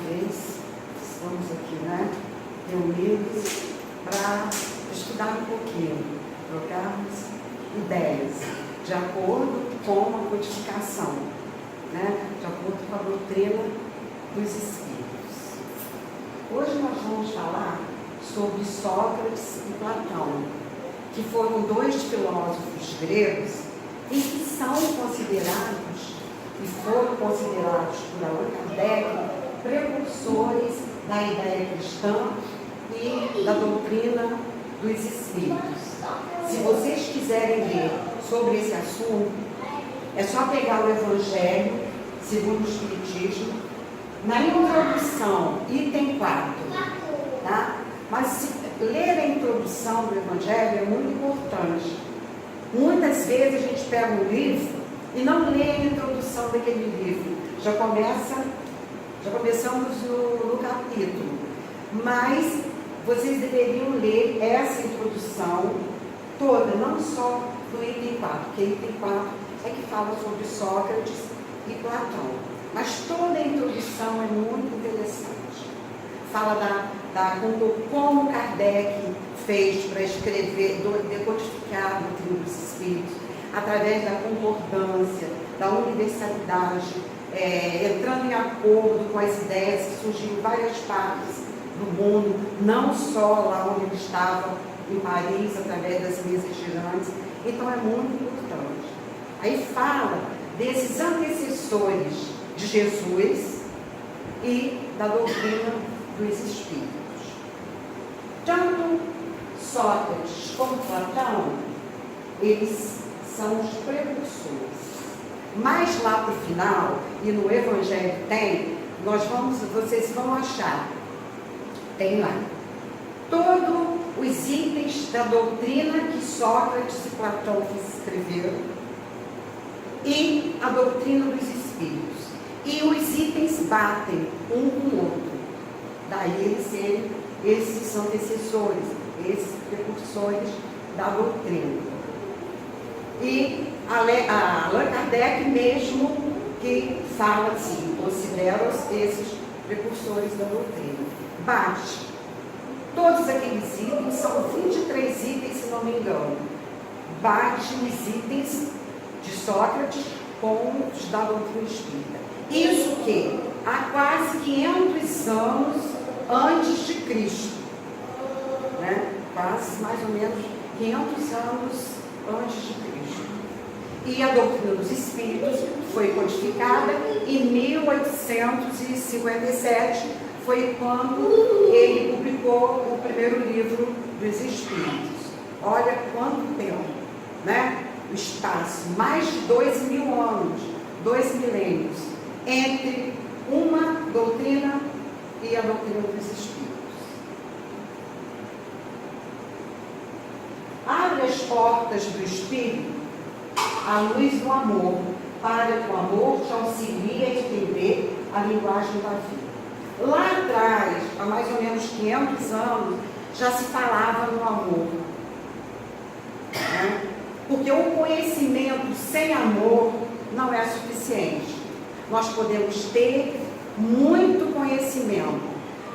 vez estamos aqui, né, reunidos para estudar um pouquinho, trocarmos ideias, de acordo com a codificação, né, de acordo com a doutrina dos Espíritos. Hoje nós vamos falar sobre Sócrates e Platão, que foram dois filósofos gregos e que são considerados, e foram considerados por Allan Kardec, precursores da ideia cristã e da doutrina dos Espíritos. Se vocês quiserem ler sobre esse assunto, é só pegar o Evangelho segundo o Espiritismo, na introdução, item 4, tá? Mas se ler a introdução do Evangelho é muito importante. Muitas vezes a gente pega um livro e não lê a introdução daquele livro. Já começamos no capítulo. Mas vocês deveriam ler essa introdução toda, não só do item 4, porque item 4 é que fala sobre Sócrates e Platão. Mas toda a introdução é muito interessante. Fala como Kardec fez para escrever, decodificar a doutrina dos Espíritos, através da concordância, da universalidade, entrando em acordo com as ideias que surgiram em várias partes do mundo, não só lá onde ele estava, em Paris, através das mesas girantes. Então é muito importante. Aí fala desses antecessores de Jesus e da doutrina dos Espíritos. Tanto Sócrates como Platão, eles são os precursores. Mas lá para o final, e no Evangelho tem, vocês vão achar, tem lá, todos os itens da doutrina que Sócrates e Platão escreveram e a doutrina dos Espíritos. E os itens batem um com o outro. Daí eles serem esses antecessores, esses precursores da doutrina. E Allan Kardec mesmo que fala assim, considera esses precursores da doutrina. Bate. Todos aqueles itens, são 23 itens, se não me engano. Bate os itens de Sócrates com os da doutrina espírita. Isso que há quase 500 anos antes de Cristo, né? Quase mais ou menos 500 anos antes de Cristo. E a doutrina dos Espíritos foi codificada em 1857, foi quando ele publicou o primeiro livro dos Espíritos. Olha quanto tempo, né? O espaço, mais de 2.000 anos, 2 milênios, entre uma doutrina e a doutrina dos Espíritos. Abre as portas do Espírito à luz do amor, para que o amor te auxilie a entender a linguagem da vida. Lá atrás, há mais ou menos 500 anos, já se falava no amor. Né? Porque o conhecimento sem amor não é suficiente. Nós podemos ter muito conhecimento,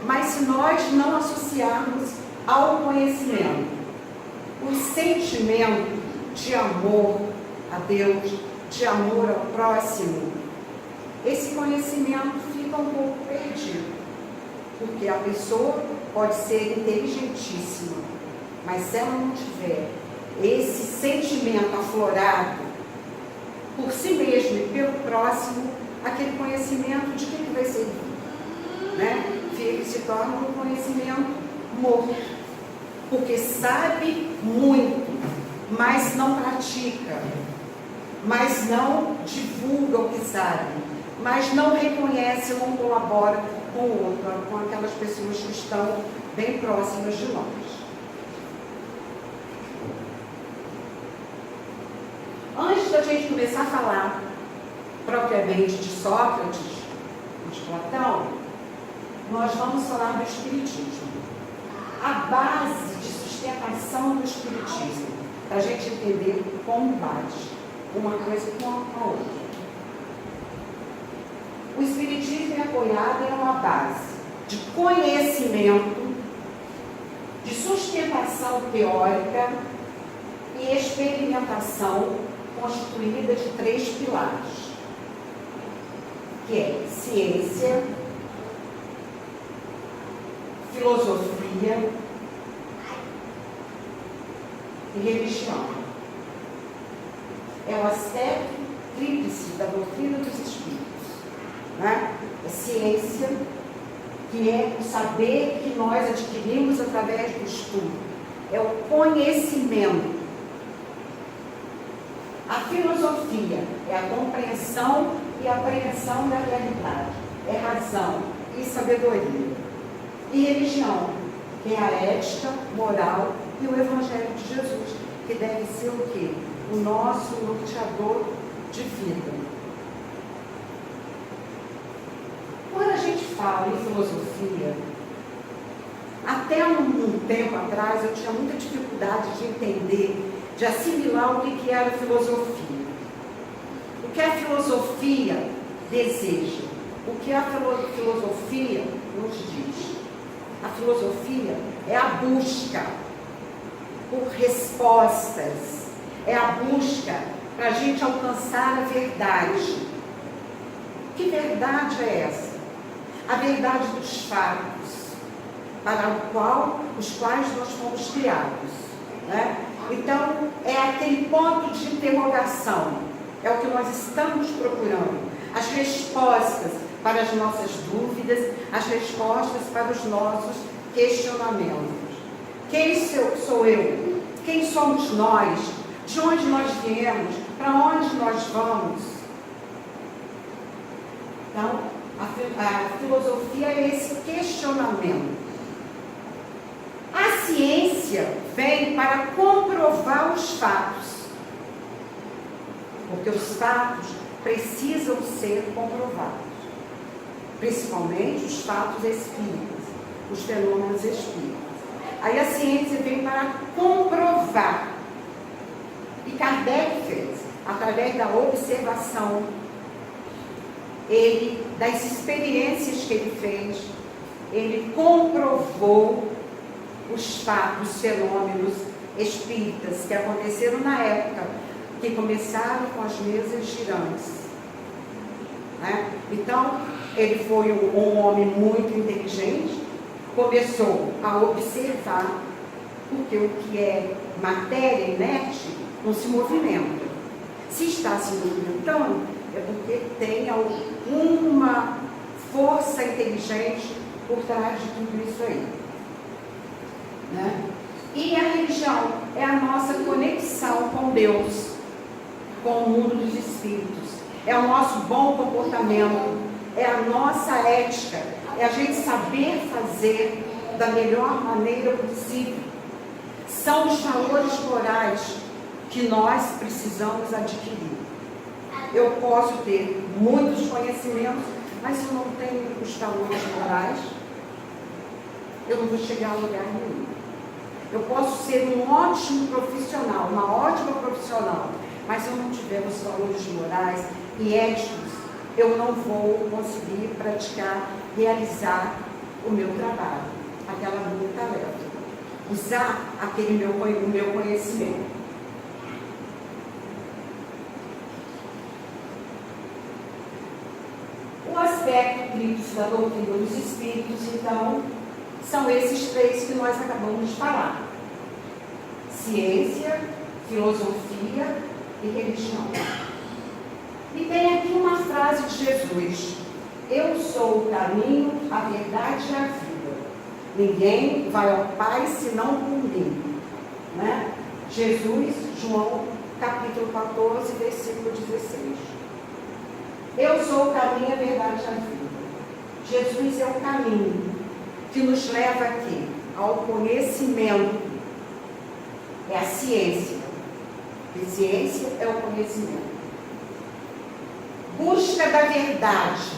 mas se nós não associarmos ao conhecimento o sentimento de amor a Deus, de amor ao próximo, esse conhecimento fica um pouco perdido. Porque a pessoa pode ser inteligentíssima, mas se ela não tiver esse sentimento aflorado por si mesmo e pelo próximo, aquele conhecimento de que vai servir? Né? Se torna um conhecimento morto. Porque sabe muito, mas não pratica, mas não divulga o que sabe, mas não reconhece, não colabora com o outro, com aquelas pessoas que estão bem próximas de nós. Antes da gente começar a falar propriamente de Sócrates, de Platão, nós vamos falar do Espiritismo. A base de sustentação do Espiritismo, para a gente entender como bate uma coisa com a outra. O Espiritismo é apoiado em uma base de conhecimento, de sustentação teórica e experimentação constituída de 3 pilares, que é ciência, filosofia e religião. É o aspecto tríplice da doutrina dos espíritos, né? É ciência, que é o saber que nós adquirimos através do estudo, é o conhecimento. A filosofia é a compreensão e apreensão da realidade, é razão e sabedoria. E religião, que é a ética, moral e o Evangelho de Jesus, que deve ser o quê? O nosso norteador de vida. Quando a gente fala em filosofia, até um tempo atrás eu tinha muita dificuldade de entender, de assimilar o que era filosofia. O que a filosofia deseja? O que a filosofia nos diz? A filosofia é a busca por respostas, é a busca para a gente alcançar a verdade. Que verdade é essa? A verdade dos fatos, para os quais nós fomos criados, né? Então, é aquele ponto de interrogação, é o que nós estamos procurando, as respostas para as nossas dúvidas, as respostas para os nossos questionamentos. Quem sou eu? Quem somos nós? De onde nós viemos? Para onde nós vamos? Então, a filosofia é esse questionamento. A ciência vem para comprovar os fatos, porque os fatos precisam ser comprovados, principalmente os fatos espíritas, os fenômenos espíritas. Aí a ciência vem para comprovar, e Kardec fez, através da observação, das experiências que ele fez, ele comprovou os fatos, os fenômenos espíritas que aconteceram na época, que começaram com as mesas girantes, né? Então, ele foi um homem muito inteligente, começou a observar, porque o que é matéria inerte não se movimenta. Se está se movimentando, é porque tem alguma força inteligente por trás de tudo isso aí, né? E a religião é a nossa conexão com Deus, com o mundo dos espíritos, é o nosso bom comportamento, é a nossa ética, é a gente saber fazer da melhor maneira possível. São os valores morais que nós precisamos adquirir. Eu posso ter muitos conhecimentos, mas se eu não tenho os valores morais, eu não vou chegar a lugar nenhum. Eu posso ser um ótimo profissional, uma ótima profissional, mas se eu não tiver os valores morais e éticos, eu não vou conseguir praticar, realizar o meu trabalho, aquela minha tarefa, usar o meu conhecimento. O aspecto tríplice da doutrina dos espíritos, então, são esses 3 que nós acabamos de falar: ciência, filosofia e religião. E tem aqui uma frase de Jesus: eu sou o caminho, a verdade e a vida. Ninguém vai ao Pai senão por mim. Né? Jesus, João, capítulo 14, versículo 16. Eu sou o caminho, a verdade e a vida. Jesus é o caminho que nos leva aqui ao conhecimento. É a ciência. E ciência é o conhecimento. Busca da verdade.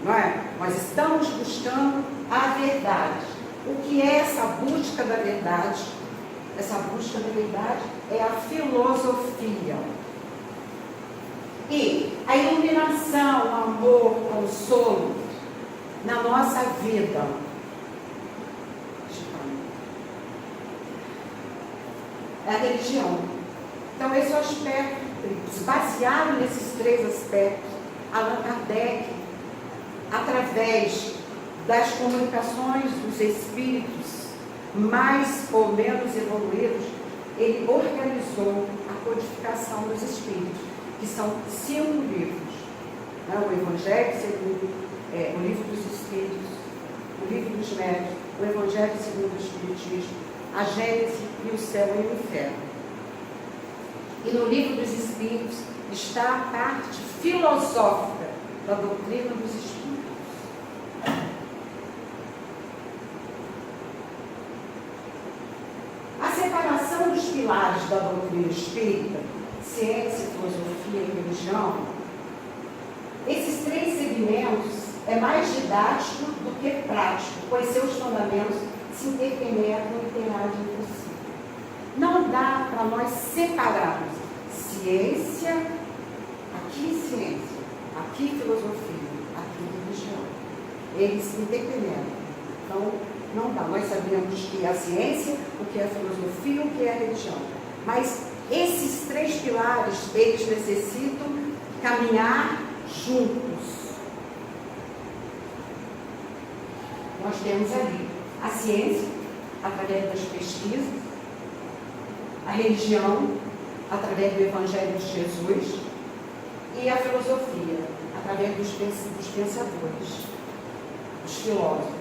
Não é? Nós estamos buscando a verdade. O que é essa busca da verdade? Essa busca da verdade é a filosofia. E a iluminação, o amor, o consolo na nossa vida. É a religião. Então, esse é o aspecto, baseado nesses 3 aspectos, Allan Kardec, através das comunicações dos espíritos mais ou menos evoluídos, ele organizou a codificação dos espíritos, que são 5 livros. O Evangelho segundo o Livro dos Espíritos, o Livro dos Médiuns, o Evangelho segundo o Espiritismo, a Gênese e o Céu e o Inferno. E no Livro dos Espíritos está a parte filosófica da doutrina dos Espíritos. A separação dos pilares da doutrina espírita, ciência, filosofia e religião, esses 3 segmentos é mais didático do que prático, pois seus fundamentos se interpenetram e interagem entre si. Não dá para nós separarmos ciência, aqui ciência, aqui filosofia, aqui religião. Eles se interpenetram. Então, não dá. Nós sabemos o que é a ciência, o que é a filosofia, o que é a religião. Mas esses 3 pilares, eles necessitam caminhar juntos. Nós temos ali a ciência, através das pesquisas, a religião, através do Evangelho de Jesus, e a filosofia, através dos pensadores, dos filósofos.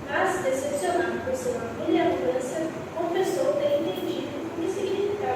Mas, decepcionado por sua brilhantância, confessou ter entendido o que significava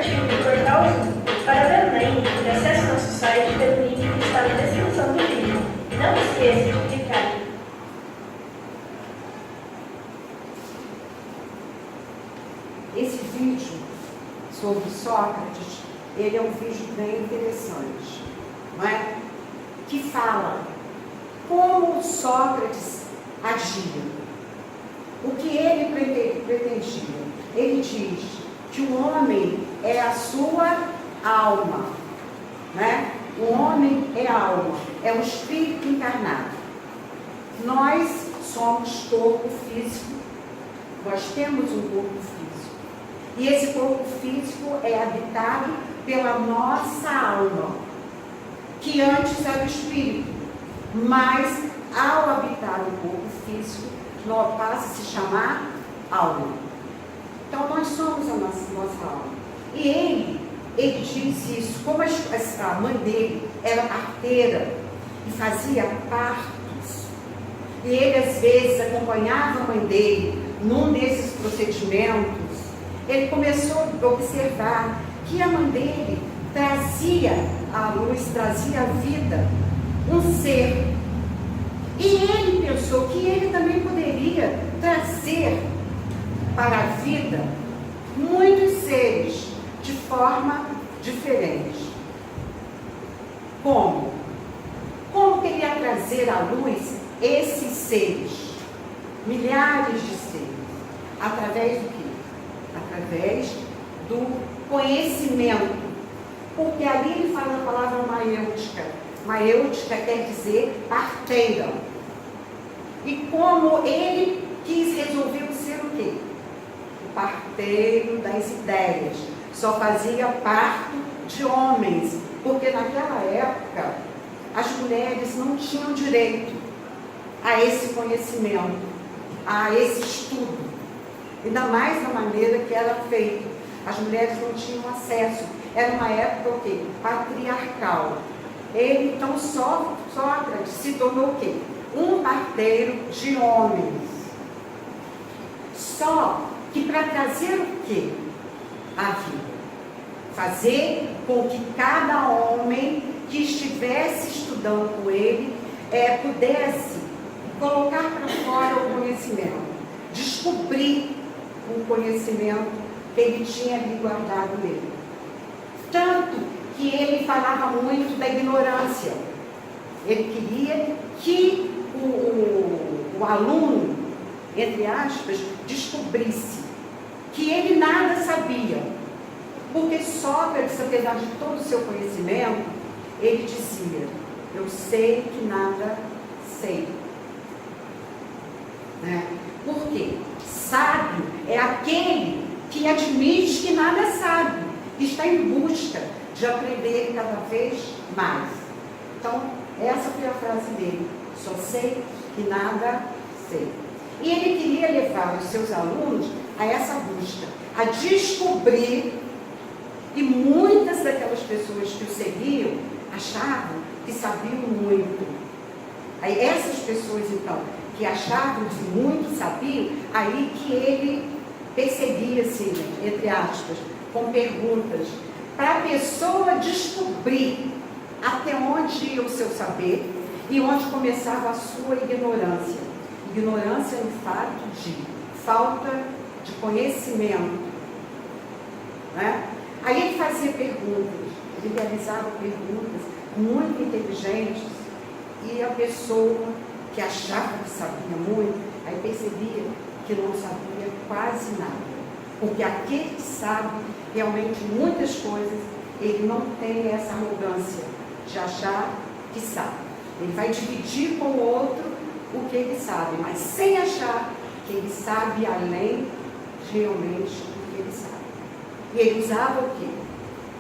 aplicativo do Portal Zoom. Para ver o link e ter acesso ao nosso site pelo link que está na descrição do vídeo. Não esqueça de clicar. Esse vídeo sobre Sócrates, ele é um vídeo bem interessante, não é? Que fala como Sócrates agia, o que ele pretendia. Ele diz que o homem é a sua alma, né? O homem é a alma, é o espírito encarnado. Nós somos corpo físico, nós temos um corpo físico. E esse corpo físico é habitado pela nossa alma, que antes era o espírito, mas ao habitar o corpo físico, nós passa a se chamar alma. Então nós somos a nossa alma. E ele disse isso, como a mãe dele era parteira e fazia partos, e ele às vezes acompanhava a mãe dele num desses procedimentos, ele começou a observar que a mãe dele trazia a luz, trazia a vida, um ser. E ele pensou que ele também poderia trazer para a vida muitos seres de forma diferente. Como? Como que ele ia trazer à luz esses seres? Milhares de seres. Através do quê? Através do conhecimento. Porque ali ele fala a palavra maiêutica. Maiêutica quer dizer parteira. E como ele quis resolver ser o quê? O parteiro das ideias. Só fazia parto de homens. Porque naquela época as mulheres não tinham direito a esse conhecimento, a esse estudo. Ainda mais da maneira que era feito. As mulheres não tinham acesso. Era uma época o quê? Patriarcal. Ele, então, Sócrates se tornou o quê? Um parteiro de homens. Só que para trazer o quê? A vida. Fazer com que cada homem que estivesse estudando com ele pudesse colocar para fora o conhecimento, descobrir o conhecimento que ele tinha ali guardado nele. Tanto que ele falava muito da ignorância. Ele queria que o aluno, entre aspas, descobrisse que ele nada sabia. Porque Sócrates, apesar de todo o seu conhecimento, ele dizia: eu sei que nada sei. Né? Por quê? Sábio é aquele que admite que nada sabe, que está em busca de aprender cada vez mais. Então, essa foi a frase dele: só sei que nada sei. E ele queria levar os seus alunos a essa busca, a descobrir, e muitas daquelas pessoas que o seguiam achavam que sabiam muito. Aí essas pessoas, então, que achavam que muito sabiam, aí que ele perseguia, assim, entre aspas, com perguntas, para a pessoa descobrir até onde ia o seu saber e onde começava a sua ignorância. Ignorância no fato de falta de conhecimento. Né? Aí ele fazia perguntas, ele realizava perguntas muito inteligentes, e a pessoa que achava que sabia muito, aí percebia que não sabia quase nada. Porque aquele que sabe realmente muitas coisas, ele não tem essa arrogância de achar que sabe. Ele vai dividir com o outro o que ele sabe, mas sem achar que ele sabe além realmente do que ele sabe. E ele usava o quê?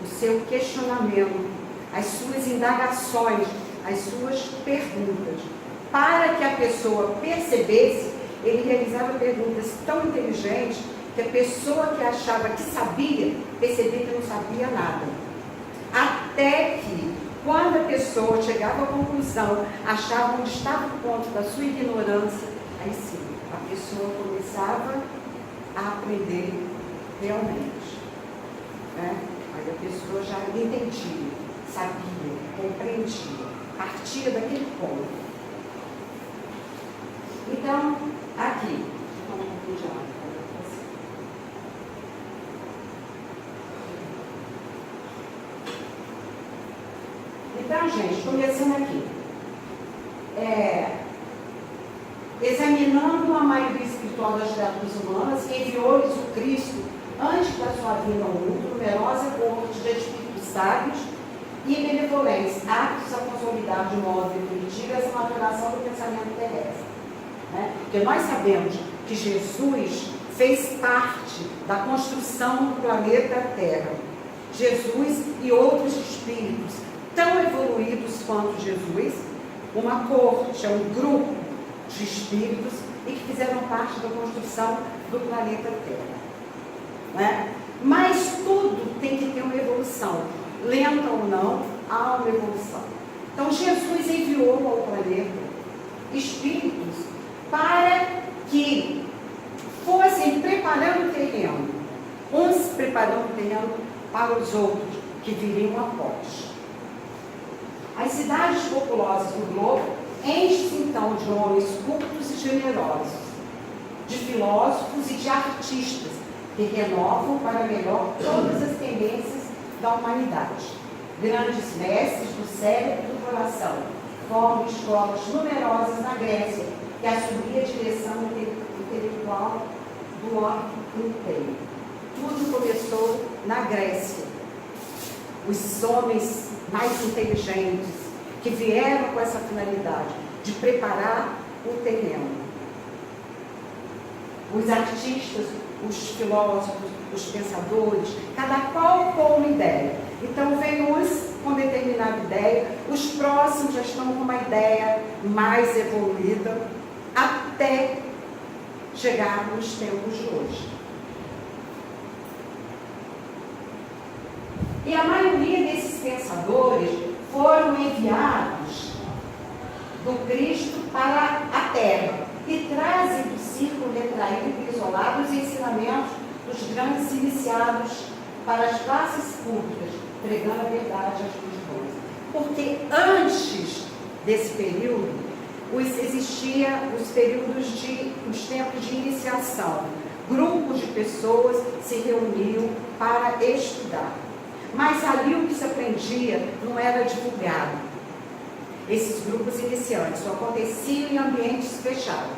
O seu questionamento, as suas indagações, as suas perguntas. Para que a pessoa percebesse, ele realizava perguntas tão inteligentes que a pessoa que achava que sabia, percebia que não sabia nada. Até que, quando a pessoa chegava à conclusão, achava onde estava o ponto da sua ignorância, aí sim, a pessoa começava a aprender realmente. Né? Aí a pessoa já entendia, sabia, compreendia, partia daquele ponto. Então, aqui, deixa eu tomar um pouquinho de água. Então, gente, começando aqui. Examinando a maioria espiritual das criaturas humanas, enviou-lhes o Cristo, antes da sua vinda ao mundo, numerosa corte de espíritos sábios e benevolentes, aptos a consolidar de modo definitivo essa maturação do pensamento terrestre. Né? Porque nós sabemos que Jesus fez parte da construção do planeta Terra. Jesus e outros espíritos tão evoluídos quanto Jesus, uma corte, um grupo de espíritos e que fizeram parte da construção do planeta Terra. Né? Mas tudo tem que ter uma evolução, lenta ou não, há uma evolução. Então Jesus enviou ao planeta espíritos para que fossem preparando o terreno, uns preparando o terreno para os outros que viriam após. As cidades populosas do globo enchem-se então de homens cultos e generosos, de filósofos e de artistas, que renovam para melhor todas as tendências da humanidade. Grandes mestres do cérebro e do coração formam escolas numerosas na Grécia, que assumia a direção intelectual do orbe inteiro. Tudo começou na Grécia. Os homens mais inteligentes que vieram com essa finalidade de preparar o terreno. Os artistas, os filósofos, os pensadores, cada qual com uma ideia. Então vem uns com determinada ideia, os próximos já estão com uma ideia mais evoluída, até chegar nos tempos de hoje. E a maioria desses pensadores foram enviados do Cristo para a Terra e trazem do círculo retraído e isolado os ensinamentos dos grandes iniciados para as classes públicas, pregando a verdade às multidões. Porque antes desse período, existia os tempos de iniciação. Grupos de pessoas se reuniam para estudar. Mas ali o que se aprendia não era divulgado. Esses grupos iniciantes só aconteciam em ambientes fechados.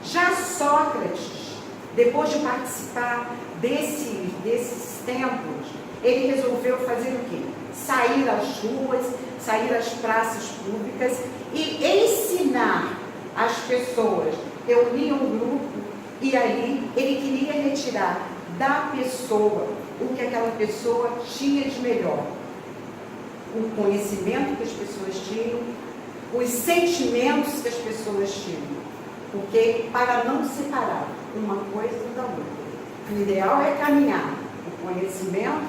Já Sócrates, depois de participar desses templos, ele resolveu fazer o quê? Sair às ruas, sair às praças públicas e ensinar as pessoas. Reunir um grupo e ali ele queria retirar da pessoa o que aquela pessoa tinha de melhor. O conhecimento que as pessoas tinham, os sentimentos que as pessoas tinham. Porque para não separar uma coisa da outra, o ideal é caminhar o conhecimento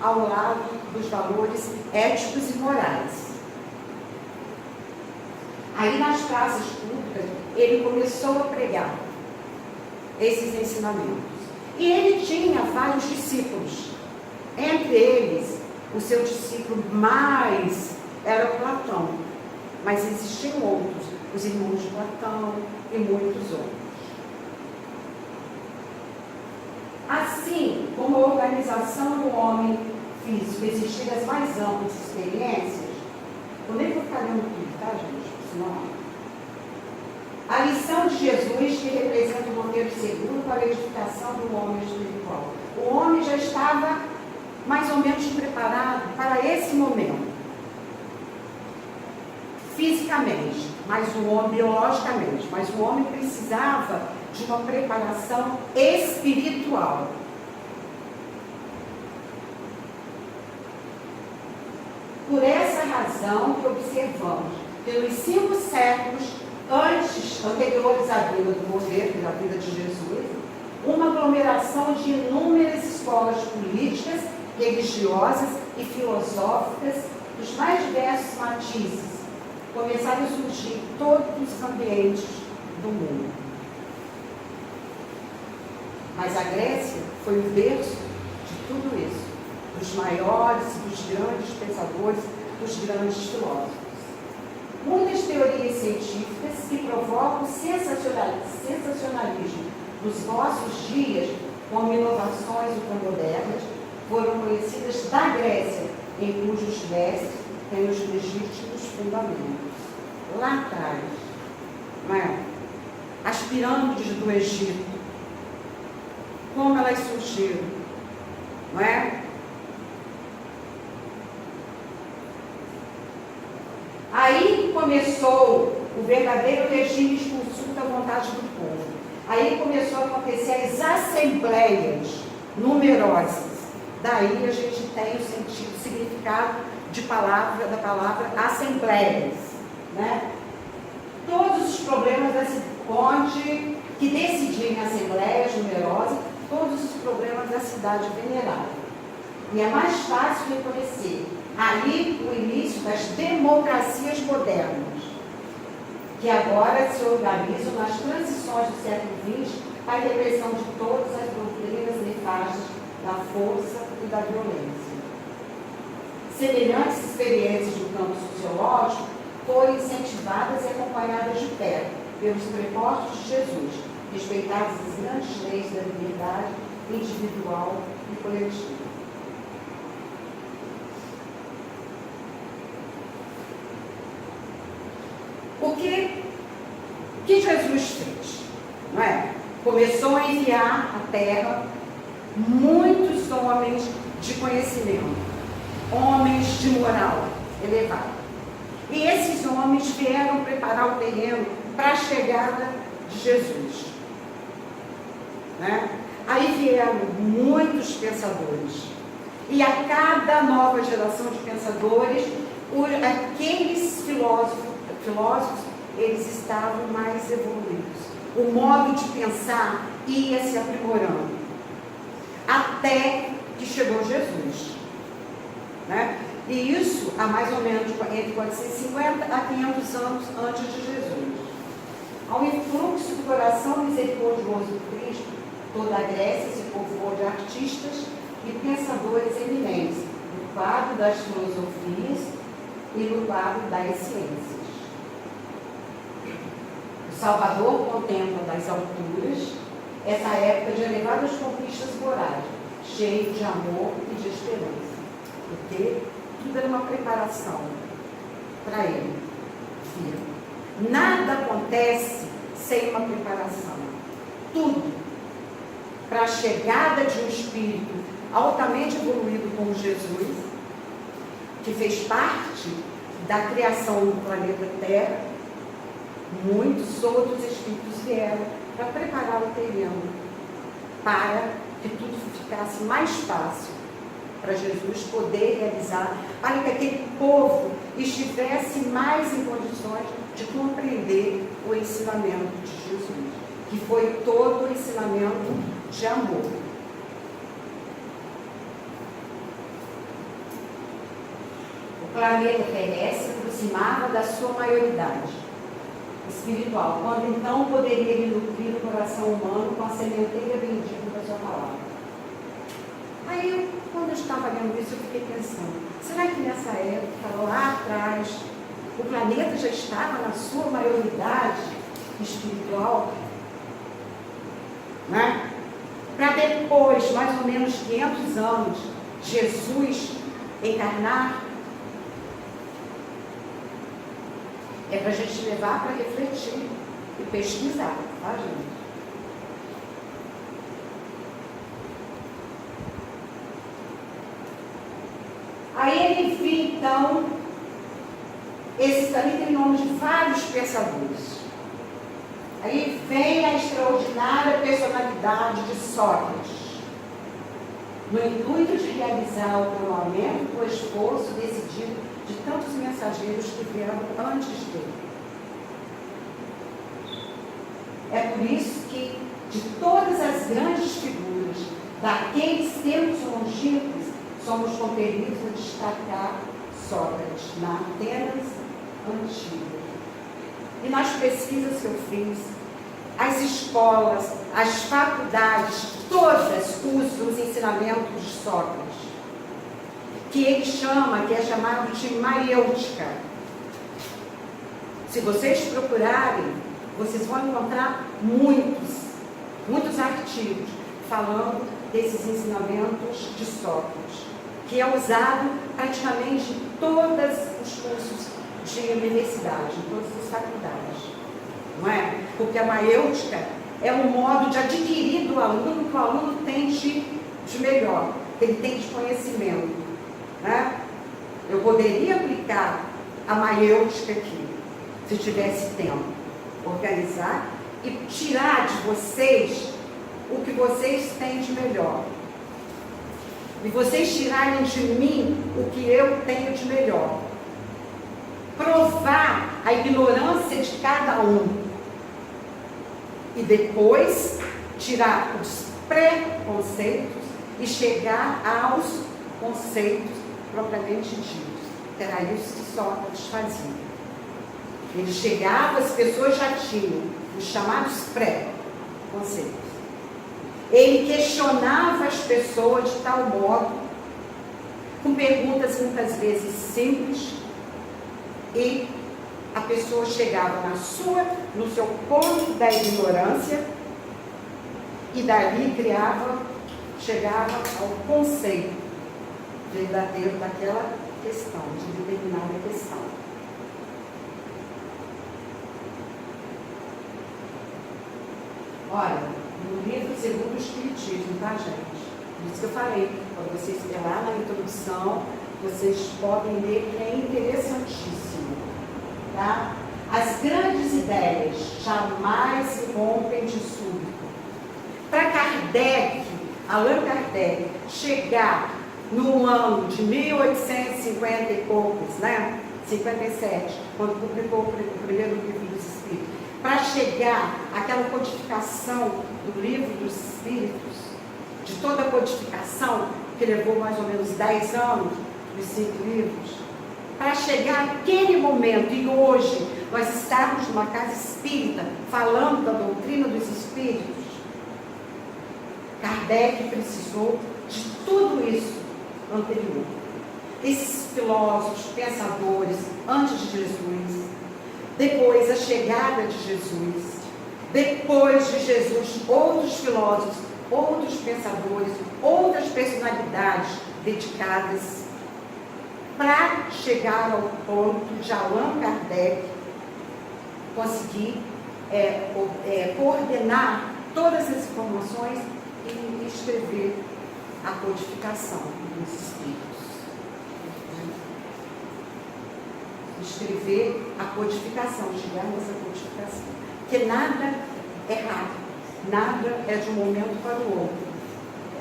ao lado dos valores éticos e morais. Aí nas praças públicas, ele começou a pregar esses ensinamentos. E ele tinha vários discípulos. Entre eles, o seu discípulo mais era Platão. Mas existiam outros, os irmãos de Platão e muitos outros. Assim como a organização do homem físico existia as mais amplas experiências, eu nem vou ficar lendo tudo, tá, gente? Senão... A lição de Jesus, que representa o modelo seguro para a edificação do homem espiritual. O homem já estava mais ou menos preparado para esse momento. Fisicamente, mas o homem, biologicamente, mas o homem precisava de uma preparação espiritual. Por essa razão que observamos, pelos 5 séculos anteriores à vinda do modelo, da vida de Jesus, uma aglomeração de inúmeras escolas políticas, religiosas e filosóficas dos mais diversos matizes começaram a surgir em todos os ambientes do mundo. Mas a Grécia foi o berço de tudo isso. dos maiores, dos grandes pensadores, dos grandes filósofos. Muitas teorias científicas que provocam sensacionalismo nos nossos dias, como inovações ultramodernas, foram conhecidas da Grécia, em cujos mestres têm os legítimos fundamentos. Lá atrás, não é? As pirâmides do Egito, como elas surgiram, não é? Aí começou o verdadeiro regime de consulta à vontade do povo. Aí começou a acontecer as assembleias numerosas. Daí a gente tem o sentido, o significado da palavra assembleias, né? Todos os problemas que decidiam em assembleias numerosas, todos os problemas da cidade venerável. E é mais fácil reconhecer aí o início das democracias modernas, que agora se organizam nas transições do século XX para a repressão de todas as doutrinas nefastas da força e da violência. Semelhantes experiências no campo sociológico foram incentivadas e acompanhadas de perto pelos prepostos de Jesus, respeitadas as grandes leis da liberdade individual e coletiva. O que Jesus fez? Não é? Começou a enviar à terra muitos homens de conhecimento, homens de moral elevada. E esses homens vieram preparar o terreno para a chegada de Jesus. Né? Aí vieram muitos pensadores. E a cada nova geração de pensadores, aqueles filósofos, eles estavam mais evoluídos. O modo de pensar ia se aprimorando. Até que chegou Jesus. Né? E isso há mais ou menos entre 450 a 500 anos antes de Jesus. Ao influxo do coração misericordioso do Cristo, toda a Grécia se povoou de artistas e pensadores eminentes, no quadro das filosofias e no quadro das ciências. O Salvador contempla das alturas essa época de elevadas conquistas morais, cheio de amor e de esperança. Porque tudo era uma preparação para ele. Nada acontece sem uma preparação. Tudo para a chegada de um espírito altamente evoluído como Jesus, que fez parte da criação do planeta Terra. Muitos outros espíritos vieram para preparar o terreno, para que tudo ficasse mais fácil para Jesus poder realizar, para que aquele povo estivesse mais em condições de compreender o ensinamento de Jesus, que foi todo o ensinamento de amor. O planeta terrestre se aproximava da sua maioridade espiritual, quando então poderia ele nutrir o coração humano com a sementeira bendita da sua palavra. Aí, quando eu estava lendo isso, eu fiquei pensando, será que nessa época, lá atrás, o planeta já estava na sua maioridade espiritual? Né? Para depois, mais ou menos 500 anos, Jesus encarnar? É para a gente levar para refletir e pesquisar, tá, gente? Aí ele viu, então, esse também tem nome de vários pensadores. Aí vem a extraordinária personalidade de Sócrates, no intuito de realizar o coroamento do esforço decidido de tantos mensageiros que vieram antes dele. É por isso que, de todas as grandes figuras daqueles tempos longínquos, somos compelidos a destacar Sócrates na Atenas antiga. E nas pesquisas que eu fiz, as escolas, as faculdades, todas usam os ensinamentos de Sócrates. que ele chama, que é chamado de maiêutica. Se vocês procurarem, vocês vão encontrar muitos artigos falando desses ensinamentos de Sócrates, que é usado praticamente em todos os cursos de universidade, em todas as faculdades. Não é? Porque a maiêutica é um modo de adquirir do aluno que o aluno tem de melhor, que ele tem de conhecimento. Né? Eu poderia aplicar a maiêutica aqui, se tivesse tempo, organizar e tirar de vocês o que vocês têm de melhor. E vocês tirarem de mim o que eu tenho de melhor. Provar a ignorância de cada um. E depois tirar os preconceitos e chegar aos conceitos propriamente ditos. Era isso que Sócrates fazia. Ele chegava, as pessoas já tinham os chamados pré-conceitos. Ele questionava as pessoas de tal modo, com perguntas muitas vezes simples, e a pessoa chegava no seu ponto da ignorância, e dali chegava ao conceito verdadeiro daquela questão, de determinada questão. Olha, no livro Segundo o Espiritismo, tá, gente? Por isso que eu falei, quando vocês verem lá na introdução, vocês podem ler que é interessantíssimo, tá? As grandes ideias jamais se rompem de súbito. Para Kardec, Allan Kardec, chegar no ano de 1850 e poucos, né? 57, quando publicou o primeiro livro dos Espíritos, para chegar àquela codificação do livro dos Espíritos, de toda a codificação, que levou mais ou menos 10 anos, dos 5 livros, para chegar àquele momento, e hoje nós estamos numa casa espírita, falando da doutrina dos Espíritos, Kardec precisou de tudo isso anterior. Esses filósofos, pensadores, antes de Jesus, depois a chegada de Jesus, depois de Jesus, outros filósofos, outros pensadores, outras personalidades dedicadas, para chegar ao ponto de Allan Kardec conseguir coordenar todas as informações e escrever a codificação dos Espíritos. Escrever a codificação, chegar nessa codificação. Porque nada é rápido, nada é de um momento para o outro.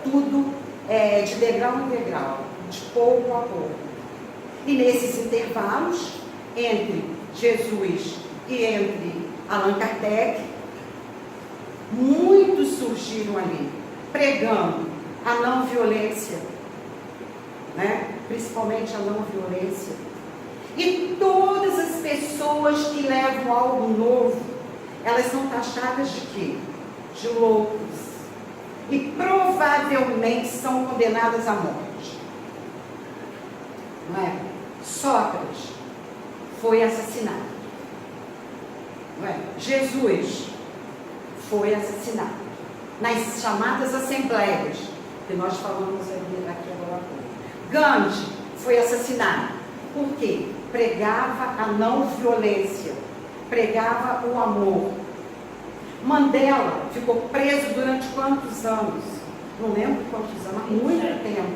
Tudo é de degrau em degrau, de pouco a pouco. E nesses intervalos, entre Jesus e entre Allan Kardec, muitos surgiram ali, pregando a não violência, né? Principalmente a não violência. E todas as pessoas que levam algo novo, elas são taxadas de quê? De loucos. E provavelmente são condenadas à morte. Não é? Sócrates foi assassinado. Não é? Jesus foi assassinado. Nas chamadas assembleias, que nós falamos aqui agora. Gandhi foi assassinado. Por quê? Pregava a não violência, pregava o amor. Mandela ficou preso durante quantos anos? Não lembro quantos anos, mas muito tempo.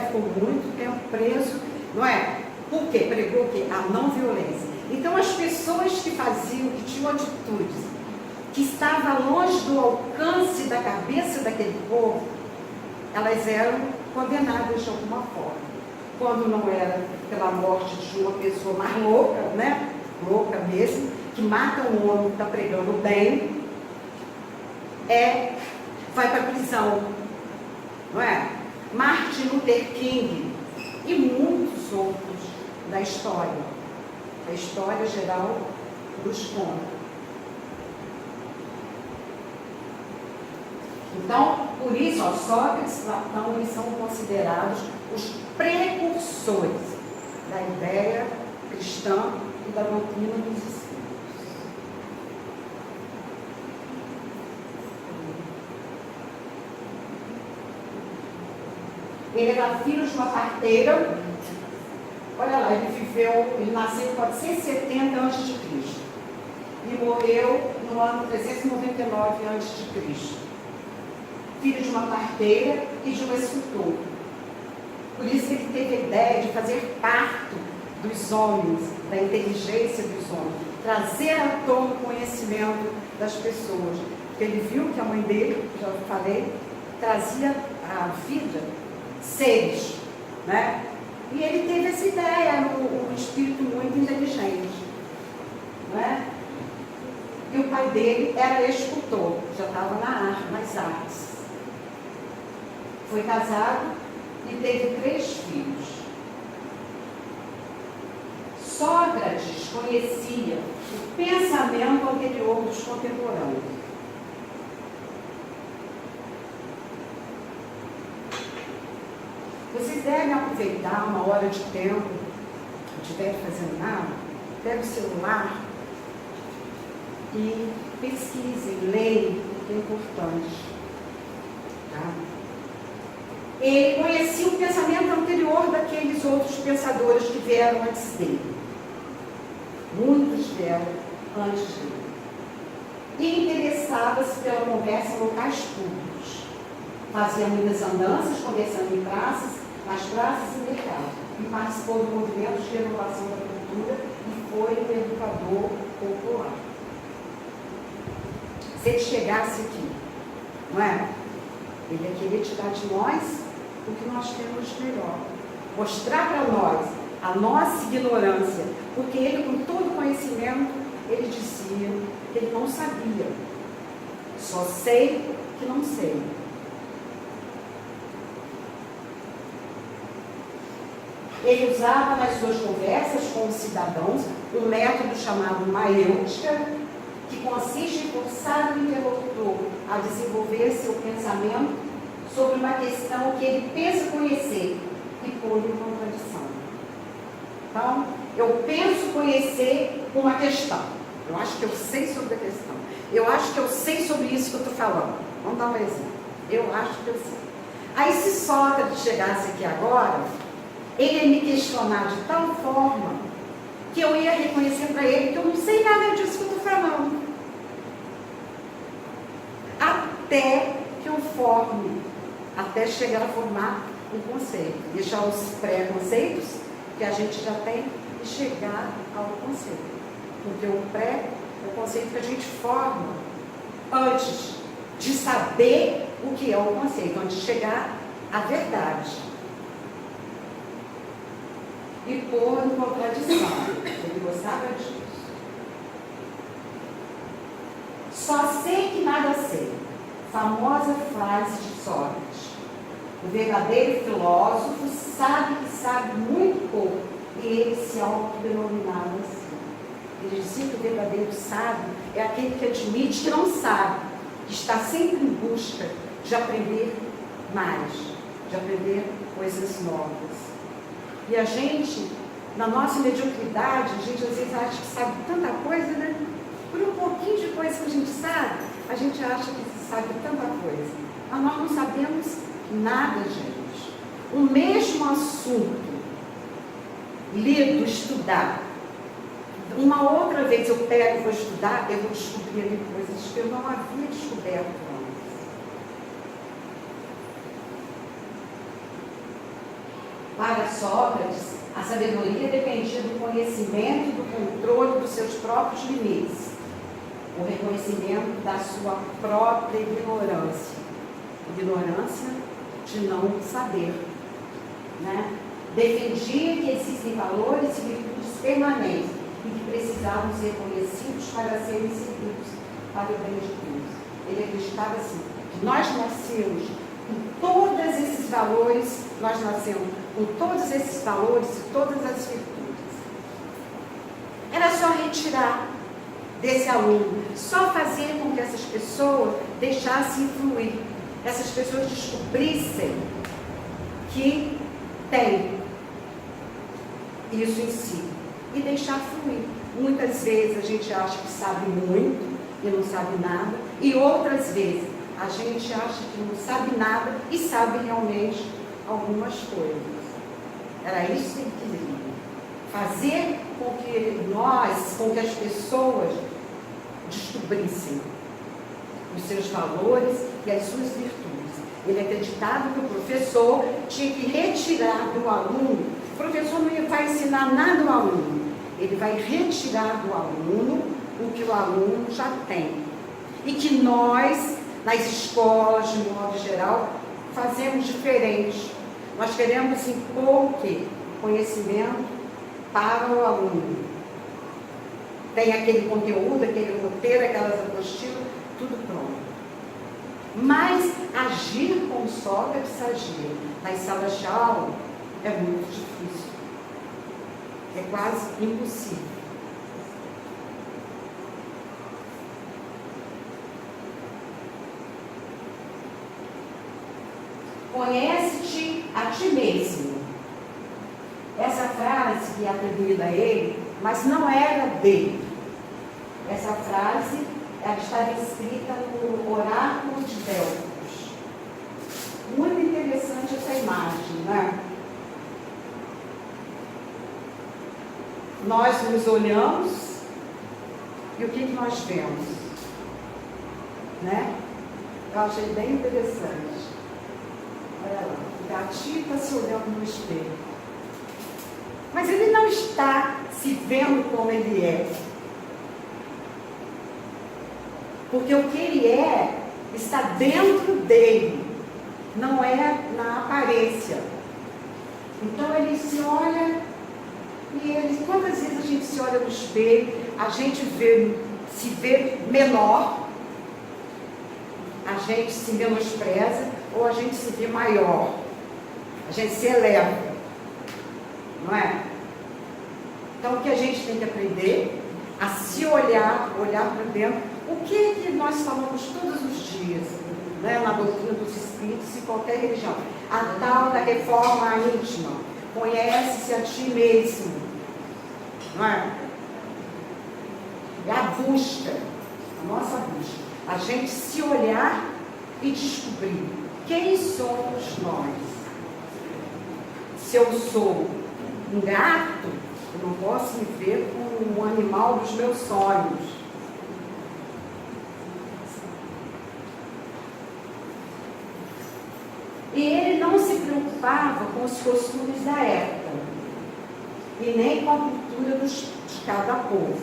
Ficou muito tempo preso, não é? Por quê? Pregou o quê? A não violência. Então as pessoas que faziam, que tinham atitudes, que estavam longe do alcance da cabeça daquele povo, elas eram condenadas de alguma forma. Quando não era pela morte de uma pessoa mais louca, né? Louca mesmo, que mata um homem que está pregando bem, vai para a prisão, não é? Martin Luther King e muitos outros da história. A história geral nos conta. Então, Por isso, ó, Sócrates e Platão, eles são considerados os precursores da ideia cristã e da doutrina dos espíritos. Ele era filho de uma parteira. Olha lá, ele nasceu em 470 a.C. e morreu no ano 399 a.C. Filho de uma parteira e de um escultor. Por isso ele teve a ideia de fazer parto dos homens, da inteligência dos homens, trazer à tona o conhecimento das pessoas. Porque ele viu que a mãe dele, já falei, trazia à vida seres, né? E ele teve essa ideia, era um espírito muito inteligente, né? E o pai dele era escultor, já estava nas artes. Foi casado e teve 3 filhos. Sócrates conhecia o pensamento anterior dos contemporâneos. Vocês devem aproveitar uma hora de tempo, não estiver fazendo nada, pega o celular e pesquisem, leiam, porque é importante. Tá? Ele conhecia o pensamento anterior daqueles outros pensadores que vieram antes dele. Muitos vieram antes dele. E interessava-se pela conversa em locais públicos. Fazia muitas andanças, conversando em praças, nas praças e mercados. E participou do movimento de renovação da cultura e foi um educador popular. Se ele chegasse aqui, não é? Ele ia querer tirar de nós o que nós temos de melhor. Mostrar para nós a nossa ignorância. Porque ele, com todo conhecimento, ele dizia que ele não sabia. Só sei que não sei. Ele usava nas suas conversas com os cidadãos um método chamado maêutica, que consiste em forçar o interlocutor a desenvolver seu pensamento sobre uma questão que ele pensa conhecer e pôr em contradição. Então, eu penso conhecer uma questão. Eu acho que eu sei sobre a questão. Eu acho que eu sei sobre isso que eu estou falando. Vamos dar um exemplo. Eu acho que eu sei. Aí, se Sócrates chegasse aqui agora, ele ia me questionar de tal forma que eu ia reconhecer para ele que eu não sei nada disso que eu estou falando. Até que eu forme, até chegar a formar um conceito. Deixar os pré-conceitos que a gente já tem e chegar ao conceito. Porque o pré é o conceito que a gente forma antes de saber o que é o conceito, antes de chegar à verdade. E pôr em contradição. Ele gostava disso. Só sei que nada sei. Famosa frase de Sócrates. O verdadeiro filósofo sabe que sabe muito pouco e ele se autodenominava assim. Ele dizia que o verdadeiro sábio é aquele que admite que não sabe, que está sempre em busca de aprender mais, de aprender coisas novas. E a gente, na nossa mediocridade, a gente às vezes acha que sabe tanta coisa, né? Por um pouquinho de coisa que a gente sabe, a gente acha que sabe tanta coisa. Mas nós não sabemos nada, gente. O mesmo assunto, lido, estudar. Uma outra vez eu pego e vou estudar, eu vou descobrir ali coisas que eu não havia descoberto antes. Para Sócrates, a sabedoria dependia do conhecimento e do controle dos seus próprios limites, o reconhecimento da sua própria ignorância. Ignorância de não saber. Né? Defendia que existem valores e virtudes permanentes e que precisavam ser conhecidos para serem seguidos para o bem de Deus. Ele acreditava assim, que nós nascemos com todos esses valores, nós nascemos com todos esses valores e todas as virtudes. Era só retirar desse aluno, só fazer com que essas pessoas deixassem fluir essas pessoas descobrissem que tem isso em si e deixar fluir. Muitas vezes a gente acha que sabe muito e não sabe nada, e outras vezes a gente acha que não sabe nada e sabe realmente algumas coisas. Era isso que ele queria. Fazer com que as pessoas descobrissem os seus valores e as suas virtudes. Ele acreditava que o professor tinha que retirar do aluno. O professor não vai ensinar nada ao aluno. Ele vai retirar do aluno o que o aluno já tem. E que nós, nas escolas, de modo geral, fazemos diferente. Nós queremos impor o quê? Conhecimento para o aluno. Tem aquele conteúdo, aquele roteiro, aquelas apostilas, tudo pronto. Mas agir como Sócrates agia nas salas de aula é muito difícil. É quase impossível. Conhece-te a ti mesmo. Essa frase que é atribuída a ele, mas não era dele. Essa frase ela estava escrita no Oráculo de Delfos. Muito interessante essa imagem, né? Nós nos olhamos e o que nós vemos? Né? Eu achei bem interessante. Olha lá, o gatinho está se olhando no espelho. Mas ele não está se vendo como ele é. Porque o que ele é está dentro dele, não é na aparência. Então ele se olha e ele, quantas vezes a gente se olha no espelho, a gente se vê menor, a gente se menospreza ou a gente se vê maior, a gente se eleva, não é? Então o que a gente tem que aprender a se olhar para dentro. O que nós falamos todos os dias, né, na doutrina dos espíritos e qualquer religião? A tal da reforma íntima. Conhece-se a ti mesmo. Não é? É a busca, a nossa busca. A gente se olhar e descobrir quem somos nós. Se eu sou um gato, eu não posso me ver como um animal dos meus sonhos. E ele não se preocupava com os costumes da época, e nem com a cultura de cada povo.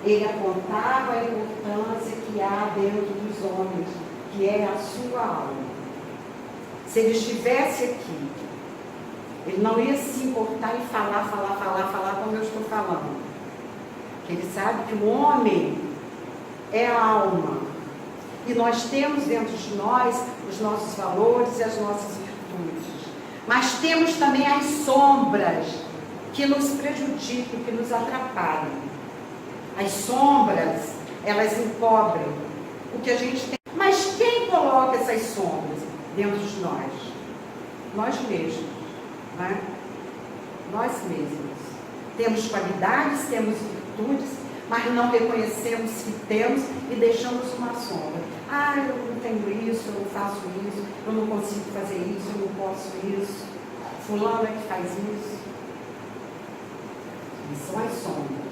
Ele apontava a importância que há dentro dos homens, que é a sua alma. Se ele estivesse aqui, ele não ia se importar em falar como eu estou falando. Porque ele sabe que o homem é a alma. E nós temos dentro de nós os nossos valores e as nossas virtudes. Mas temos também as sombras que nos prejudicam, que nos atrapalham. As sombras, elas encobrem o que a gente tem. Mas quem coloca essas sombras dentro de nós? Nós mesmos, né? Nós mesmos. Temos qualidades, temos virtudes, mas não reconhecemos que temos e deixamos uma sombra. Ah, eu não tenho isso, eu não faço isso, eu não consigo fazer isso, eu não posso isso. Fulano é que faz isso. E são as sombras.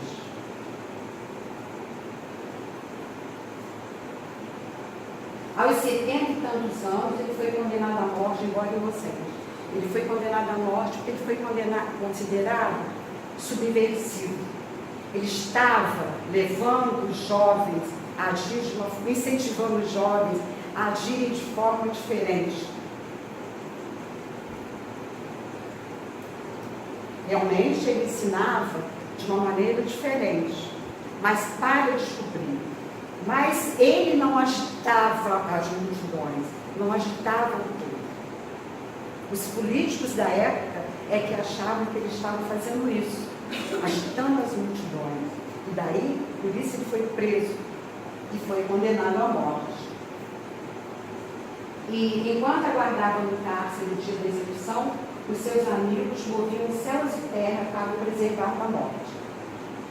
Aos 70 e tantos anos, ele foi condenado à morte, embora inocente. Ele foi condenado à morte porque ele foi considerado subversivo. Ele estava levando os jovens a agir, incentivando os jovens a agirem de forma diferente. Realmente ele ensinava de uma maneira diferente, mas para descobrir. Mas ele não agitava as multidões, não agitava o povo. Os políticos da época é que achavam que ele estava fazendo isso, agitando as multidões. E daí, por isso ele foi preso e foi condenado à morte. E enquanto aguardava no cárcere no dia da execução, os seus amigos moviam céus e terra para o preservar da morte.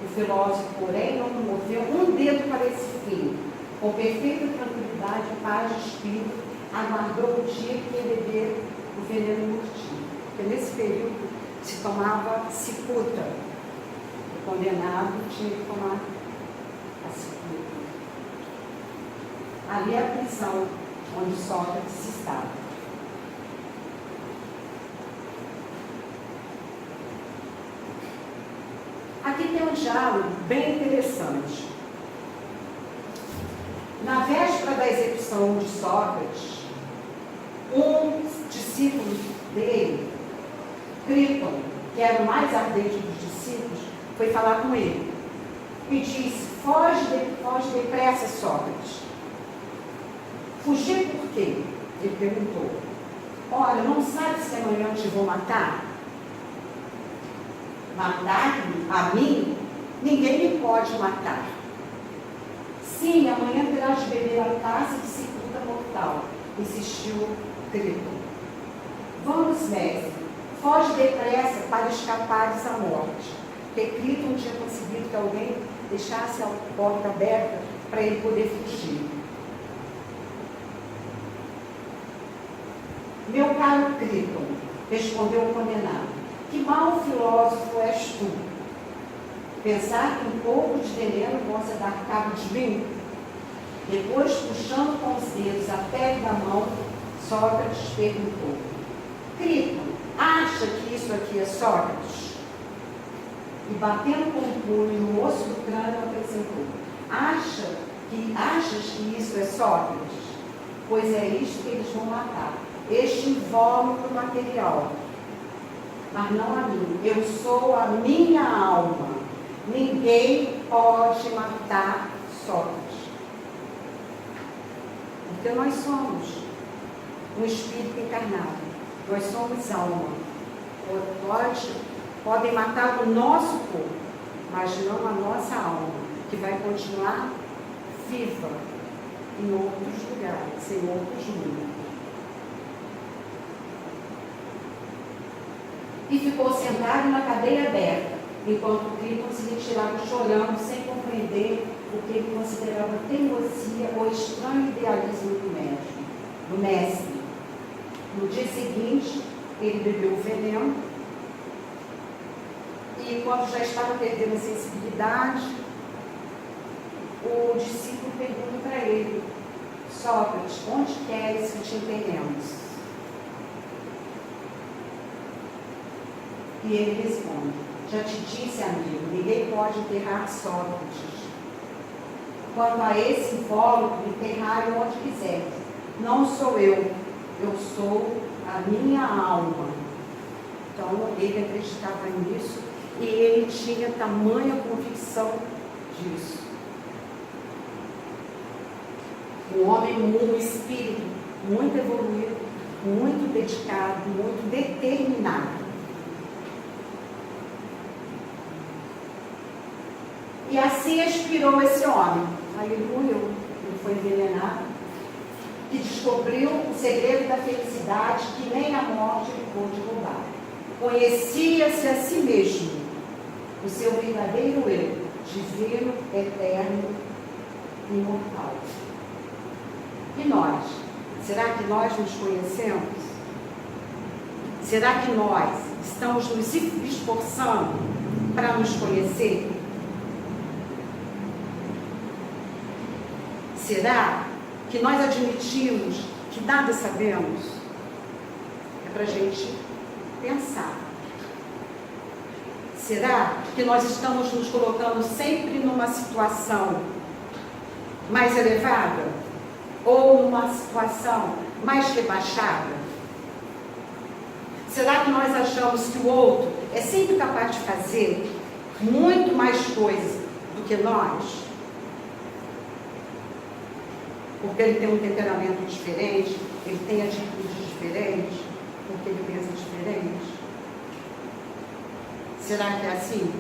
O filósofo, porém, não moveu um dedo para esse fim. Com perfeita tranquilidade e paz de espírito, aguardou o dia que ia beber o veneno mortífero. Porque nesse período se tomava cicuta. O condenado tinha que tomar a cicuta. Ali é a prisão onde Sócrates estava. Aqui tem um diálogo bem interessante. Na véspera da execução de Sócrates, um discípulo dele, Críton, que era o mais ardente dos discípulos, foi falar com ele e disse: foge depressa, Sócrates. Fugir por quê? Ele perguntou. Olha, não sabe se amanhã eu te vou matar? Matar-me? A mim? Ninguém me pode matar. Sim, amanhã terás de beber a taça de cicuta mortal, insistiu Críton. Vamos, mestre, foge depressa para escapares à morte. Porque Críton tinha conseguido que alguém deixasse a porta aberta para ele poder fugir. Meu caro Críton, respondeu o condenado, que mau filósofo és tu. Pensar que um pouco de veneno possa dar cabo de mim? Depois, puxando com os dedos a pele da mão, Sócrates perguntou: Críton, acha que isso aqui é Sócrates? E batendo com o punho no osso do crânio, acrescentou: achas que isso é Sócrates? Pois é isto que eles vão matar, este invólucro material. Mas não a mim, eu sou a minha alma. Ninguém pode matar Sócrates. Porque nós somos um espírito encarnado. Nós somos alma. Podem matar o nosso corpo, mas não a nossa alma, que vai continuar viva em outros lugares, em outros mundos. E ficou sentado na cadeia aberta, enquanto Críton se retirava chorando, sem compreender o que ele considerava teimosia ou estranho idealismo do mestre. No dia seguinte, ele bebeu o veneno, e quando já estava perdendo a sensibilidade, o discípulo pergunta para ele: Sócrates, onde queres que te enterremos? E ele responde: já te disse, amigo, ninguém pode enterrar Sócrates. Quanto a esse invólucro, enterrai onde quiser. Não sou eu sou a minha alma. Então, ele acreditava nisso e ele tinha tamanha convicção disso. Um homem, um espírito muito evoluído, muito dedicado, muito determinado. E assim expirou esse homem. Aí ele morreu, ele foi envenenado, e descobriu o segredo da felicidade que nem a morte lhe pôde roubar. Conhecia-se a si mesmo, o seu verdadeiro eu, divino, eterno, imortal. E nós? Será que nós nos conhecemos? Será que nós estamos nos esforçando para nos conhecer? Será que nós admitimos que nada sabemos? É para a gente pensar. Será que nós estamos nos colocando sempre numa situação mais elevada? Ou numa situação mais rebaixada? Será que nós achamos que o outro é sempre capaz de fazer muito mais coisas do que nós? Porque ele tem um temperamento diferente, ele tem atitudes diferentes, porque ele pensa diferente? Será que é assim?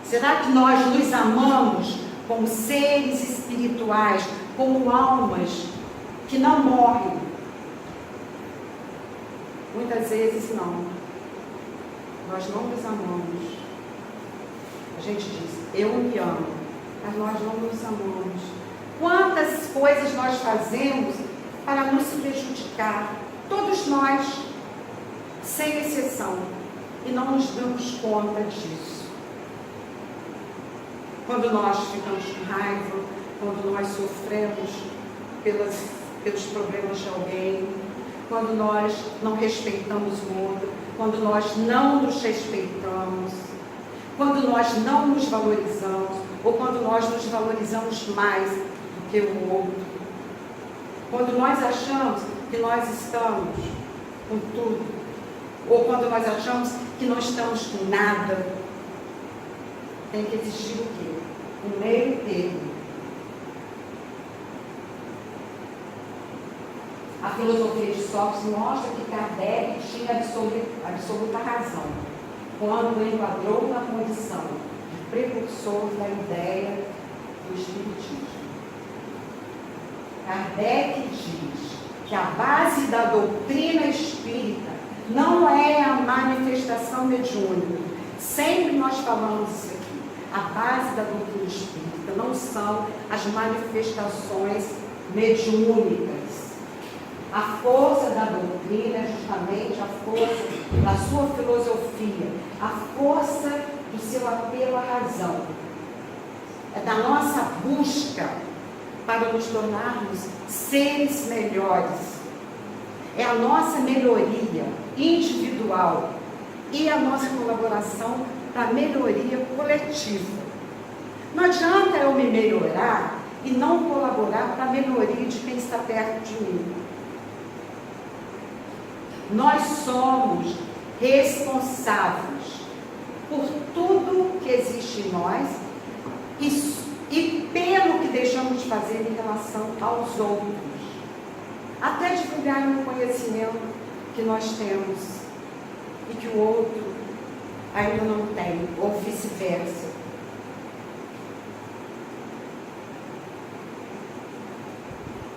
Será que nós nos amamos como seres espirituais, como almas que não morrem. Muitas vezes não. Nós não nos amamos. A gente diz, eu me amo, mas nós não nos amamos. Quantas coisas nós fazemos para nos prejudicar? Todos nós, sem exceção, e não nos damos conta disso. Quando nós ficamos com raiva, quando nós sofremos pelos problemas de alguém, quando nós não respeitamos o outro, quando nós não nos respeitamos, quando nós não nos valorizamos, ou quando nós nos valorizamos mais do que o outro, quando nós achamos que nós estamos com tudo, ou quando nós achamos que não estamos com nada, tem que existir o quê? Um meio termo. A filosofia de Sócrates mostra que Kardec tinha absoluta razão quando enquadrou na condição de precursor da ideia do Espiritismo. Kardec diz que a base da doutrina espírita não é a manifestação mediúnica. Sempre nós falamos isso aqui. A base da doutrina espírita não são as manifestações mediúnicas. A força da doutrina é justamente a força da sua filosofia, a força do seu apelo à razão. É da nossa busca para nos tornarmos seres melhores. É a nossa melhoria individual e a nossa colaboração para a melhoria coletiva. Não adianta eu me melhorar e não colaborar para a melhoria de quem está perto de mim. Nós somos responsáveis por tudo que existe em nós e pelo que deixamos de fazer em relação aos outros. Até divulgar um conhecimento que nós temos e que o outro ainda não tem, ou vice-versa.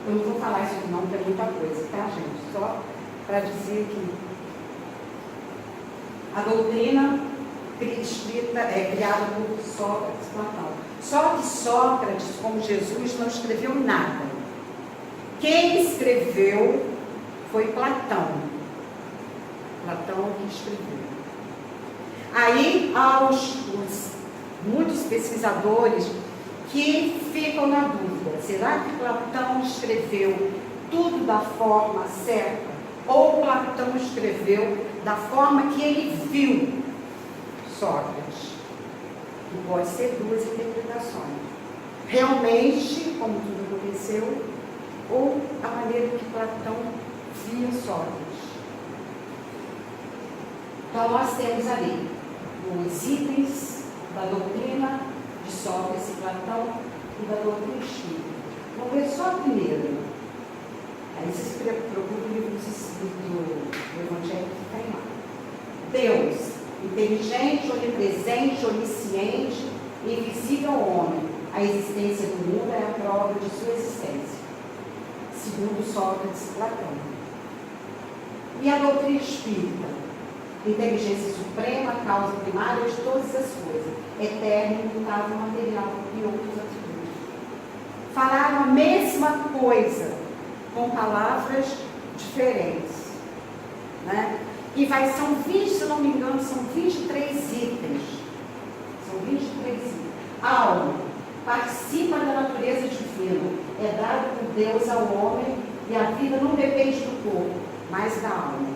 Eu não vou falar isso não, porque é muita coisa, tá, gente? Só para dizer que a doutrina espírita é criada por Sócrates e Platão. Só que Sócrates, como Jesus, não escreveu nada. Quem escreveu foi Platão. Platão que escreveu. Aí há muitos pesquisadores que ficam na dúvida. Será que Platão escreveu tudo da forma certa? Ou Platão escreveu da forma que ele viu Sócrates? E pode ser duas interpretações. Realmente, como tudo aconteceu, ou a maneira que Platão via Sócrates. Então nós temos ali os itens da doutrina de Sócrates e Platão e da doutrina espírita. Vamos ver só a primeira. Aí vocês procuram o livro do Evangelho que tem lá. Deus, inteligente, onipresente, onisciente, invisível ao homem. A existência do mundo é a prova de sua existência, segundo Sócrates e Platão. E a doutrina espírita? Inteligência suprema, causa primária de todas as coisas, eterno, imutável, material e outros atributos. Falaram a mesma coisa, com palavras diferentes, né? E são 20, se não me engano, são 23 itens. São 23 itens. Alma, participa da natureza divina, é dado por Deus ao homem e a vida não depende do corpo, mas da alma.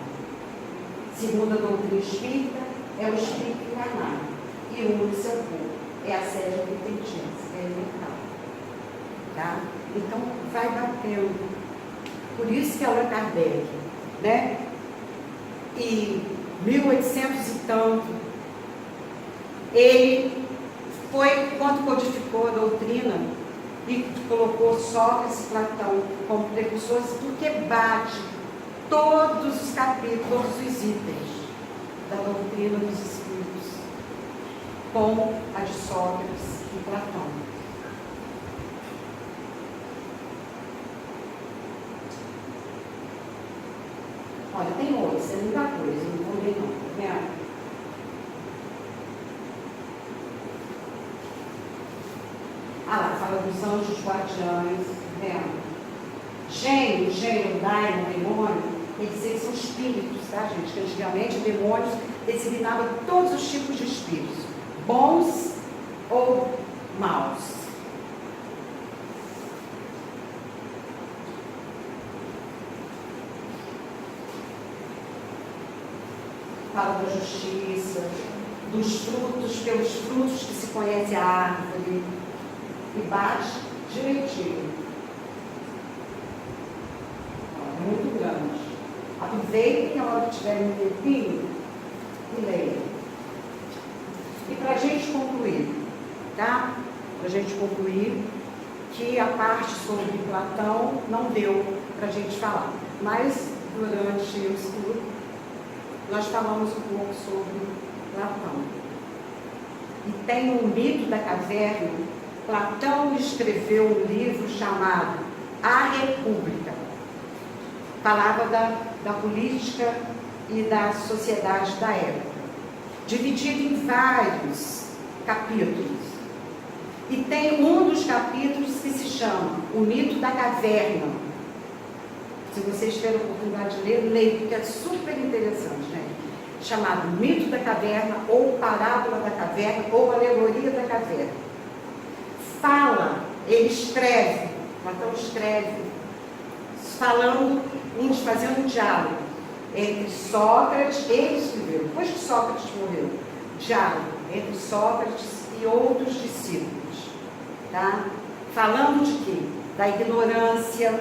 Segundo a doutrina espírita, é o espírito encarnado e une seu corpo. É a sede penitência, é elemental. Tá? Então, vai batendo. Por isso que Allan Kardec, né? E 1800 e tanto, ele foi, quando codificou a doutrina, e colocou Sócrates e Platão como precursores, porque bate todos os capítulos, todos os itens da doutrina dos Espíritos com a de Sócrates e Platão. Olha, tem outros, é muita coisa, não vou ler não, tá vendo? Ah lá, fala dos anjos guardiães, tá vendo? Gênio, demônio, quer dizer que são espíritos, tá, gente? Que antigamente demônios designavam todos os tipos de espíritos, bons ou maus. Fala da justiça, dos frutos, pelos frutos que se conhece a árvore, e bate direitinho. É muito grande. Aproveitem a hora que tiverem um tempinho e leiam. E para a gente concluir, tá? Para a gente concluir, que a parte sobre Platão não deu para a gente falar, mas durante o estudo nós falamos um pouco sobre Platão. E tem um mito da caverna. Platão escreveu um livro chamado A República. Falava da política e da sociedade da época, dividido em vários capítulos. E tem um dos capítulos que se chama O Mito da Caverna. Se vocês tiverem a oportunidade de ler, leiam, porque é super interessante, né? Chamado Mito da Caverna, ou Parábola da Caverna, ou Alegoria da Caverna. Fala, ele escreve, Platão escreve, falando, fazendo um diálogo entre Sócrates, ele escreveu, depois que Sócrates morreu, diálogo entre Sócrates e outros discípulos, tá? Falando de quê? Da ignorância,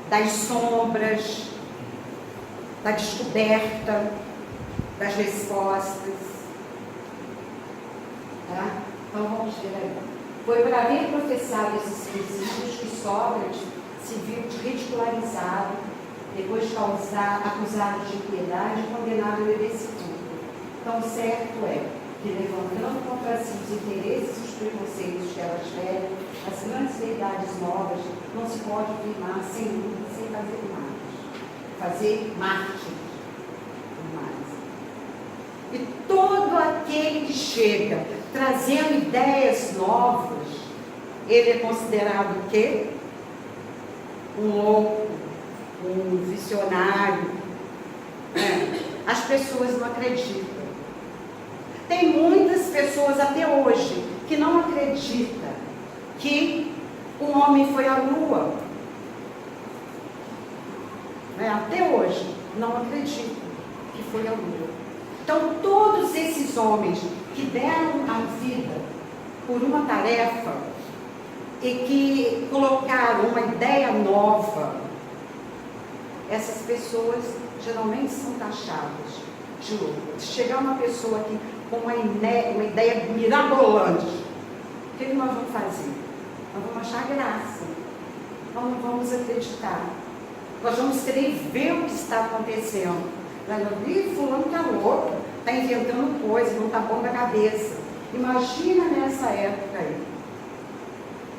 das sombras, da descoberta, das respostas, tá? Então vamos ver aí. Foi para haver professado esses princípios que Sócrates se viu ridicularizado, depois acusado de impiedade e condenado a esse tudo. Então, certo é que, levantando contra si os interesses e os preconceitos que elas ferem, as grandes verdades novas não se pode afirmar sem luta, sem fazer mártir. E todo aquele que chega trazendo ideias novas, ele é considerado o quê? Um louco, um visionário. As pessoas não acreditam. Tem muitas pessoas até hoje que não acreditam que um homem foi à lua. Até hoje não acreditam que foi à lua. Então, todos esses homens que deram a vida por uma tarefa e que colocaram uma ideia nova, essas pessoas geralmente são taxadas de louco. Se chegar uma pessoa aqui com uma ideia mirabolante, o que nós vamos fazer? Nós vamos achar graça. Nós não vamos acreditar. Nós vamos querer ver o que está acontecendo. Ih, fulano está louco, está inventando coisa, não está bom da cabeça. Imagina nessa época aí,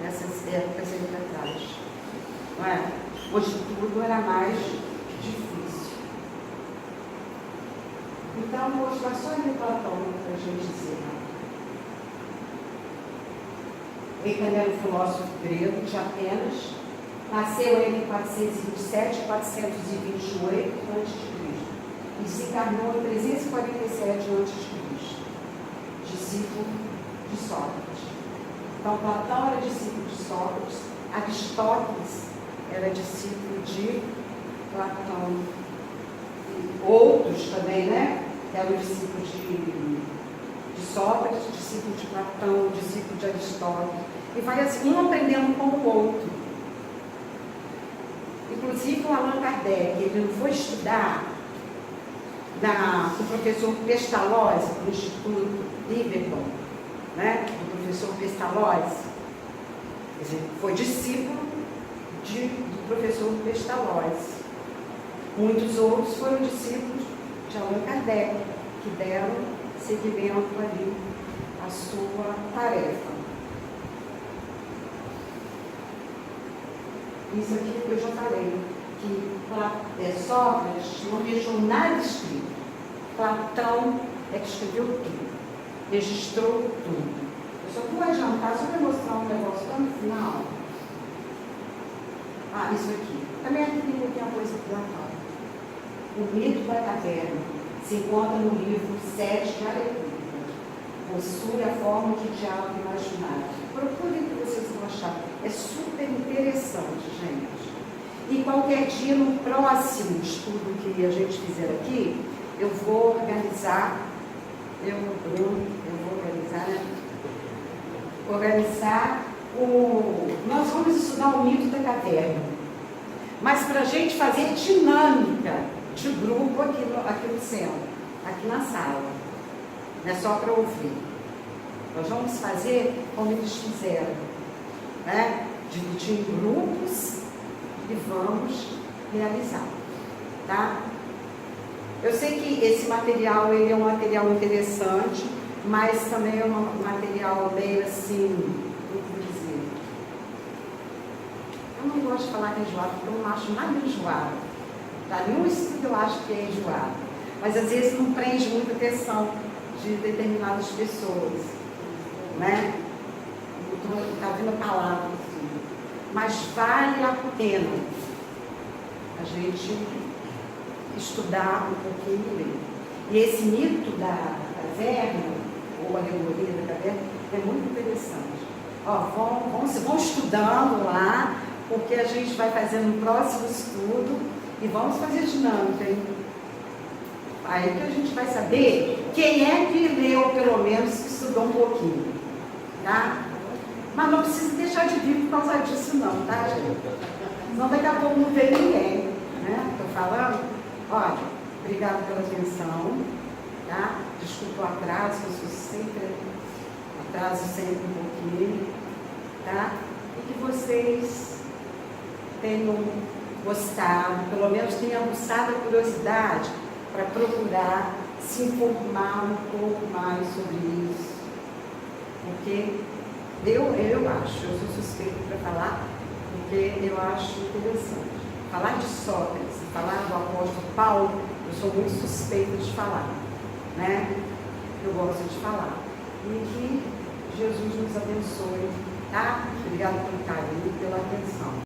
nessas épocas aí atrás, não é? Hoje tudo era mais difícil. Então, vou mostrar só em Platão para a gente dizer. Ele era um filósofo grego de Atenas, nasceu entre 427 e 428 a.C. e se encarnou em 347 a.C., discípulo de Sócrates. Então, Platão era discípulo de Sócrates, Aristóteles era discípulo de Platão, e outros também, né? Eram discípulos de Sócrates, discípulo de Platão, discípulo de Aristóteles, e vai assim, um aprendendo com o outro. Inclusive, o Allan Kardec, ele não foi estudar o professor Pestalozzi, do Instituto Liverpool, né? O professor Pestalozzi, quer dizer, foi discípulo do professor Pestalozzi. Muitos outros foram discípulos de Allan Kardec, que deram seguimento ali à sua tarefa. Isso aqui eu já falei, que Sócrates não deixou nada escrito. Platão é que escreveu tudo, registrou tudo. Eu só vou adiantar, só para mostrar um negócio lá no final. Ah, isso aqui. Também aqui tem uma coisa de Platão. O mito da caverna se encontra no livro 7 de A República. Possui a forma de diálogo imaginário. Procurem que vocês vão achar. É super interessante, gente. E qualquer dia, no próximo estudo que a gente fizer aqui, eu vou organizar, nós vamos estudar o mito da caverna. Mas para a gente fazer dinâmica de grupo aqui no centro, aqui na sala. Não é só para ouvir. Nós vamos fazer como eles fizeram, né? Dividir em grupos e vamos realizar, tá? Eu sei que esse material ele é um material interessante, mas também é um material meio assim, como dizer. Eu não gosto de falar que é enjoado, porque eu não acho nada enjoado. Tá? Nenhum estudo eu acho que é enjoado. Mas às vezes não prende muita atenção de determinadas pessoas, né? Está vindo a palavra assim. Mas vale a pena a gente estudar um pouquinho e ler. E esse mito da caverna, ou a alegoria da caverna, é muito interessante. Ó, vão estudando lá, porque a gente vai fazendo um próximo estudo e vamos fazer dinâmica, hein? Aí que a gente vai saber quem é que leu, pelo menos, que estudou um pouquinho, tá? Mas não precisa deixar de vir por causa disso não, tá, gente? Senão daqui a pouco não vem ninguém, né? Estou falando? Olha, obrigada pela atenção, tá? Desculpa o atraso, eu sempre atraso sempre um pouquinho, tá? E que vocês tenham gostado, pelo menos tenham aguçado a curiosidade para procurar se informar um pouco mais sobre isso. Porque eu acho, eu sou suspeita para falar, porque eu acho interessante. Falar de Sócrates, falar do apóstolo Paulo, eu sou muito suspeita de falar, né? Eu gosto de falar. E que Jesus nos abençoe, tá? Obrigada pelo carinho e pela atenção.